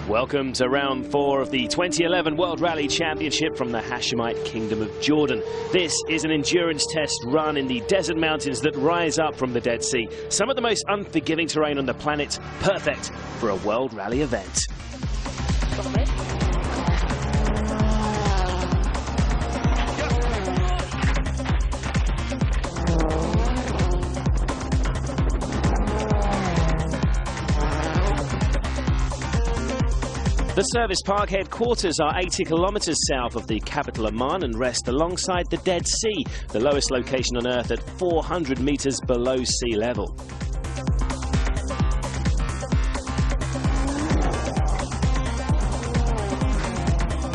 Welcome to round 4 of the 2011 World Rally Championship from the Hashemite Kingdom of Jordan. This is an endurance test run in the desert mountains that rise up from the Dead Sea. Some of the most unforgiving terrain on the planet, perfect for a World Rally event. The service park headquarters are 80 kilometers south of the capital Amman and rest alongside the Dead Sea, the lowest location on Earth at 400 meters below sea level.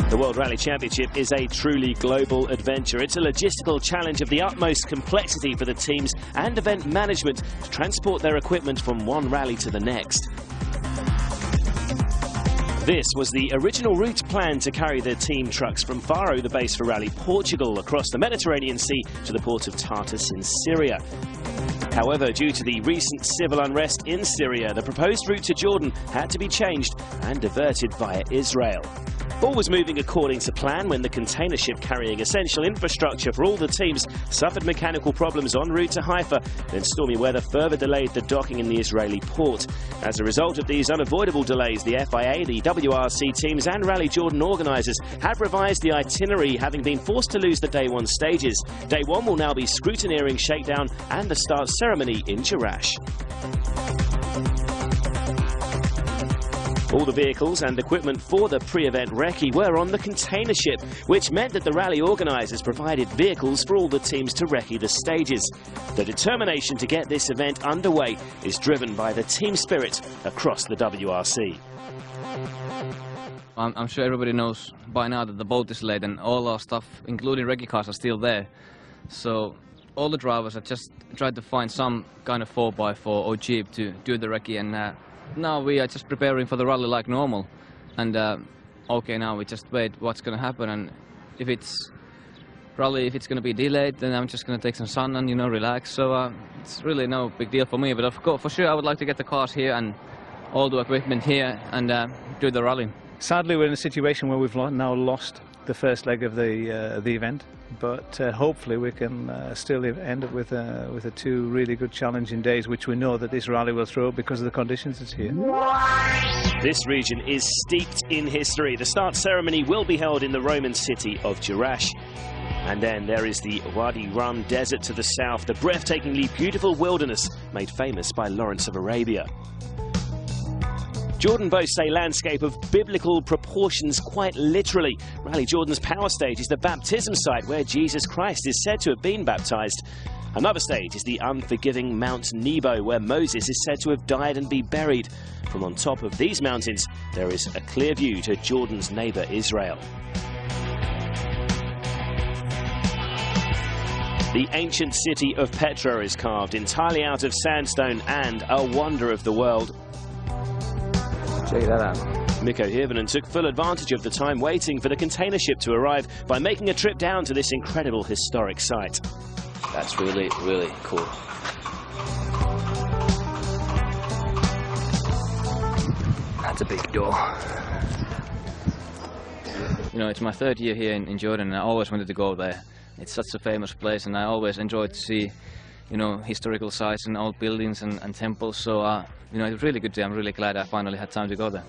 The World Rally Championship is a truly global adventure. It's a logistical challenge of the utmost complexity for the teams and event management to transport their equipment from one rally to the next. This was the original route planned to carry the team trucks from Faro, the base for Rally Portugal, across the Mediterranean Sea to the port of Tartus in Syria. However, due to the recent civil unrest in Syria, the proposed route to Jordan had to be changed and diverted via Israel. All was moving according to plan when the container ship carrying essential infrastructure for all the teams suffered mechanical problems en route to Haifa. Then stormy weather further delayed the docking in the Israeli port. As a result of these unavoidable delays, the FIA, the WRC teams and Rally Jordan organisers have revised the itinerary, having been forced to lose the Day 1 stages. Day 1 will now be scrutineering, shakedown and the start ceremony in Jerash. All the vehicles and equipment for the pre-event recce were on the container ship, which meant that the rally organisers provided vehicles for all the teams to recce the stages. The determination to get this event underway is driven by the team spirit across the WRC. I'm sure everybody knows by now that the boat is late and all our stuff, including recce cars, are still there. So all the drivers have just tried to find some kind of 4x4 or jeep to do the recce, and now we are just preparing for the rally like normal. And okay, now we just wait what's going to happen, and if it's going to be delayed, then I'm just going to take some sun and, you know, relax. So it's really no big deal for me, but of course, for sure, I would like to get the cars here and all the equipment here and do the rally. Sadly, we're in a situation where we've now lost the first leg of the event, but hopefully we can still end up with two really good challenging days, which we know that this rally will throw because of the conditions it's here. This region is steeped in history. The start ceremony will be held in the Roman city of Jerash. And then there is the Wadi Rum desert to the south, the breathtakingly beautiful wilderness made famous by Lawrence of Arabia. Jordan boasts a landscape of biblical proportions, quite literally. Rally Jordan's power stage is the baptism site where Jesus Christ is said to have been baptized. Another stage is the unforgiving Mount Nebo, where Moses is said to have died and be buried. From on top of these mountains, there is a clear view to Jordan's neighbor Israel. The ancient city of Petra is carved entirely out of sandstone and a wonder of the world. Check that out. Mikko Hirvonen took full advantage of the time waiting for the container ship to arrive by making a trip down to this incredible historic site. That's really, really cool. That's a big door. You know, it's my third year here in Jordan, and I always wanted to go there. It's such a famous place, and I always enjoyed to see, you know, historical sites and old buildings and temples. So, you know, it's a really good day. I'm really glad I finally had time to go there.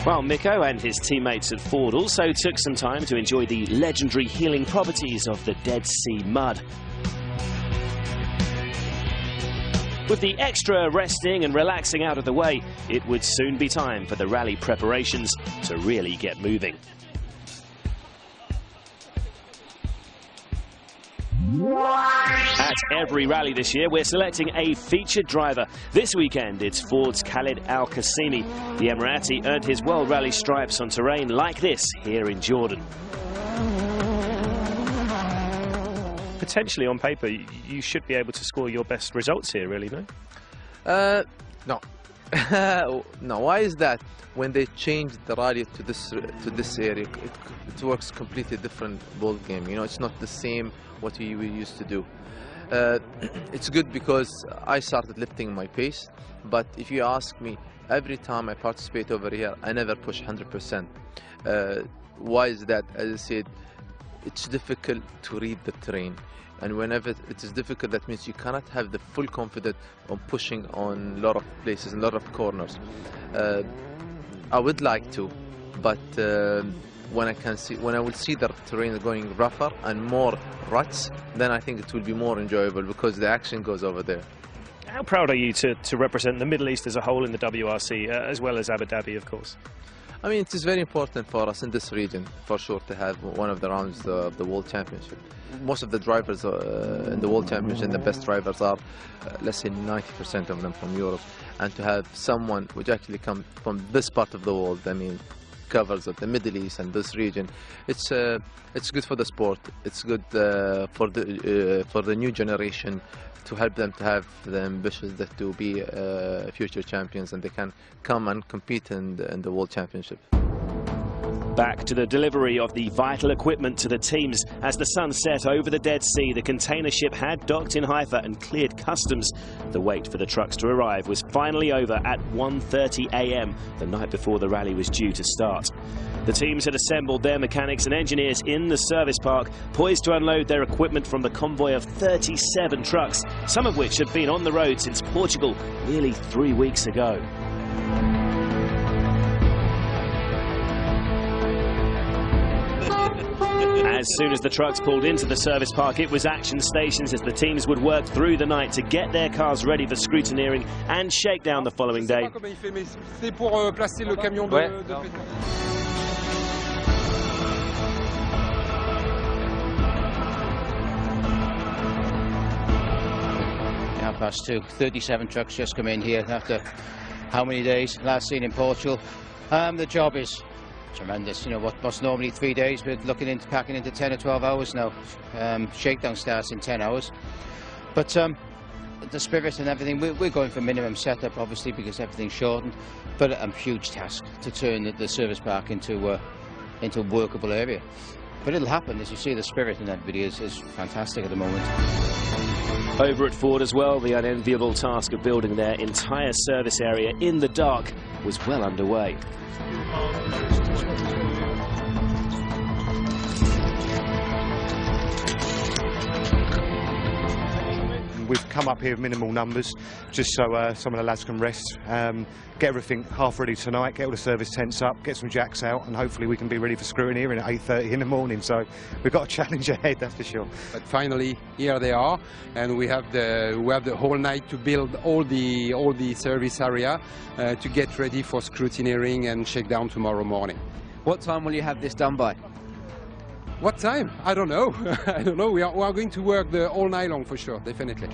Well, Mikko and his teammates at Ford also took some time to enjoy the legendary healing properties of the Dead Sea mud. With the extra resting and relaxing out of the way, it would soon be time for the rally preparations to really get moving. At every rally this year, we're selecting a featured driver. This weekend, it's Ford's Khalid Al Qasimi. The Emirati earned his World Rally stripes on terrain like this here in Jordan. Potentially, on paper, you should be able to score your best results here, really, no? No. No. Why is that? When they changed the rally to this area, it works completely different ball game. You know, it's not the same what we used to do. It's good because I started lifting my pace, but if you ask me, every time I participate over here, I never push 100%. Why is that? As I said, it's difficult to read the terrain, and whenever it is difficult, that means you cannot have the full confidence on pushing on a lot of places, a lot of corners. I would like to, but when I will see the terrain going rougher and more ruts, then I think it will be more enjoyable because the action goes over there. How proud are you to represent the Middle East as a whole in the WRC, as well as Abu Dhabi, of course? I mean, it is very important for us in this region, for sure, to have one of the rounds of the World Championship. Most of the drivers in the World Championship, the best drivers are, let's say, 90% of them from Europe. And to have someone which actually comes from this part of the world, I mean, covers of the Middle East and this region, it's good for the sport. It's good for the new generation, to help them to have the ambitions that to be future champions, and they can come and compete in the World Championship. Back to the delivery of the vital equipment to the teams. As the sun set over the Dead Sea, the container ship had docked in Haifa and cleared customs. The wait for the trucks to arrive was finally over at 1:30 a.m. the night before the rally was due to start. The teams had assembled their mechanics and engineers in the service park, poised to unload their equipment from the convoy of 37 trucks, some of which had been on the road since Portugal nearly 3 weeks ago. As soon as the trucks pulled into the service park, it was action stations as the teams would work through the night to get their cars ready for scrutineering and shakedown the following day. Past 2, 37 trucks just come in here after how many days? Last seen in Portugal. The job is tremendous. You know, what's normally 3 days, we're looking into packing into 10 or 12 hours now. Shakedown starts in 10 hours. But the spirit and everything, we're going for minimum setup, obviously, because everything's shortened. But a huge task to turn the service park into a workable area. But it'll happen. As you see, the spirit in everybody is fantastic at the moment. Over at Ford as well, the unenviable task of building their entire service area in the dark was well underway. We've come up here with minimal numbers, just so some of the lads can rest, get everything half ready tonight, get all the service tents up, get some jacks out, and hopefully we can be ready for scrutineering at 8:30 in the morning. So we've got a challenge ahead, that's for sure. But finally, here they are, and we have the whole night to build all the service area to get ready for scrutineering and shakedown tomorrow morning. What time will you have this done by? What time? I don't know. I don't know. We are going to work all night long for sure, definitely.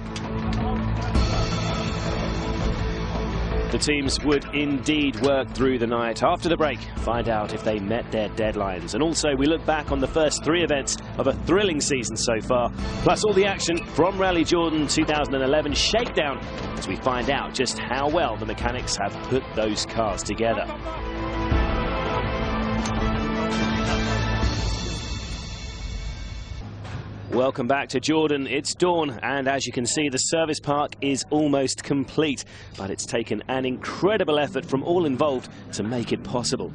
The teams would indeed work through the night. After the break, find out if they met their deadlines. And also, we look back on the first 3 events of a thrilling season so far, plus all the action from Rally Jordan 2011 Shakedown, as we find out just how well the mechanics have put those cars together. Welcome back to Jordan. It's dawn, and as you can see, the service park is almost complete, but it's taken an incredible effort from all involved to make it possible.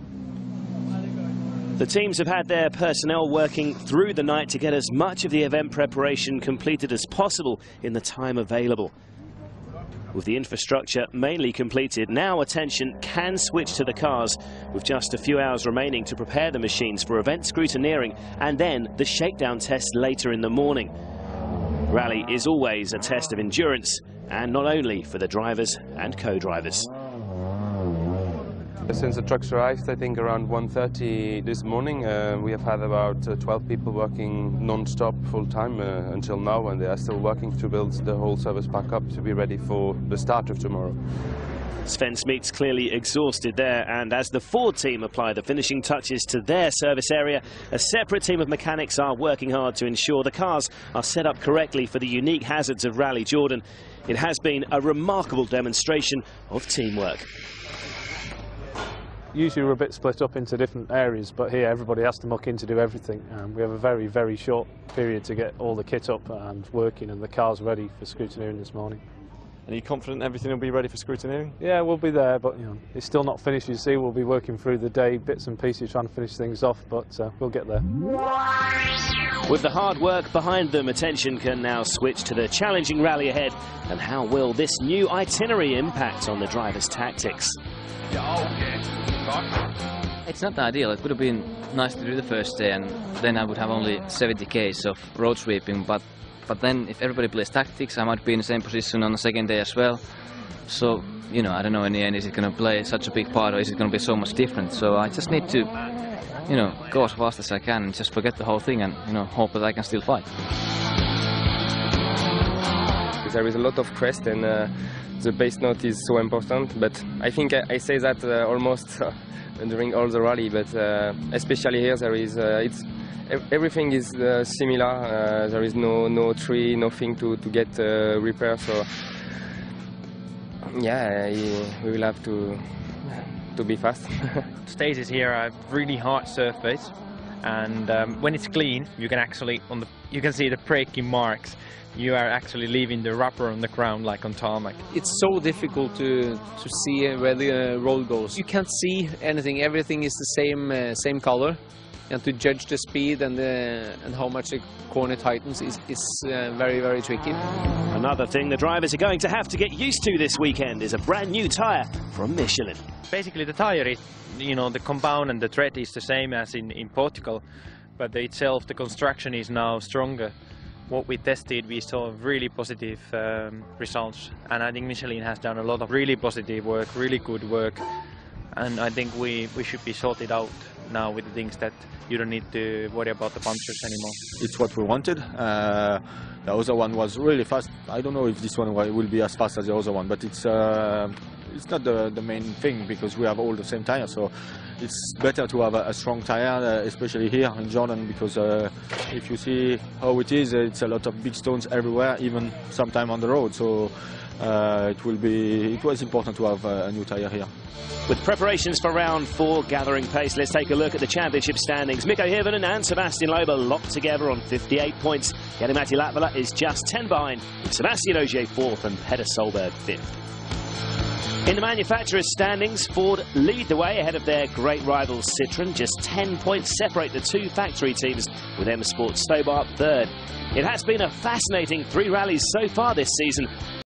The teams have had their personnel working through the night to get as much of the event preparation completed as possible in the time available. With the infrastructure mainly completed, now attention can switch to the cars, with just a few hours remaining to prepare the machines for event scrutineering and then the shakedown test later in the morning. Rally is always a test of endurance, and not only for the drivers and co-drivers. Since the trucks arrived, I think around 1:30 this morning, we have had about 12 people working non-stop full-time until now, and they are still working to build the whole service back up to be ready for the start of tomorrow. Sven Smith's clearly exhausted there, and as the Ford team apply the finishing touches to their service area, a separate team of mechanics are working hard to ensure the cars are set up correctly for the unique hazards of Rally Jordan. It has been a remarkable demonstration of teamwork. Usually we're a bit split up into different areas, but here everybody has to muck in to do everything. We have a very, very short period to get all the kit up and working, and the car's ready for scrutineering this morning. Are you confident everything will be ready for scrutineering? Yeah, we'll be there, but it's still not finished. You see, we'll be working through the day, bits and pieces, trying to finish things off, but we'll get there. With the hard work behind them, attention can now switch to the challenging rally ahead. And how will this new itinerary impact on the drivers' tactics? It's not ideal. It would have been nice to do the first day, and then I would have only 70 k's of road sweeping, but then if everybody plays tactics, I might be in the same position on the second day as well. So, I don't know in the end, is it going to play such a big part, or is it going to be so much different? So I just need to, go as fast as I can and just forget the whole thing and, hope that I can still fight. There is a lot of crest, and the base note is so important, but I think I say that almost during all the rally, but especially here there is, everything is similar. There is no tree, nothing to get repaired, so yeah, we will have to be fast. Stages here are really hard surface, and when it's clean, you can actually you can see the braking marks. You are actually leaving the rubber on the ground like on tarmac. It's so difficult to see where the road goes. You can't see anything. Everything is the same color, and to judge the speed and how much the corner tightens is very, very tricky. Another thing the drivers are going to have to get used to this weekend is a brand new tyre from Michelin. Basically the tyre is, the compound and the tread is the same as in Portugal, but the construction is now stronger. What we tested, we saw really positive results, and I think Michelin has done a lot of really positive work, really good work, and I think we should be sorted out now with the things that you don't need to worry about the punctures anymore. It's what we wanted. The other one was really fast. I don't know if this one will be as fast as the other one, but it's not the main thing, because we have all the same tire, so it's better to have a strong tire, especially here in Jordan, because if you see how it is, it's a lot of big stones everywhere, even sometime on the road, so it was important to have a new tire here. With preparations for round 4 gathering pace, let's take a look at the championship standings. Mikko Hirvonen and Sebastian Loeb locked together on 58 points. Jari-Matti Latvala is just 10 behind, with Sebastian Ogier 4th and Petter Solberg 5th. In the manufacturers' standings, Ford lead the way ahead of their great rivals Citroën. Just 10 points separate the two factory teams, with M Sport Stobart 3rd. It has been a fascinating 3 rallies so far this season.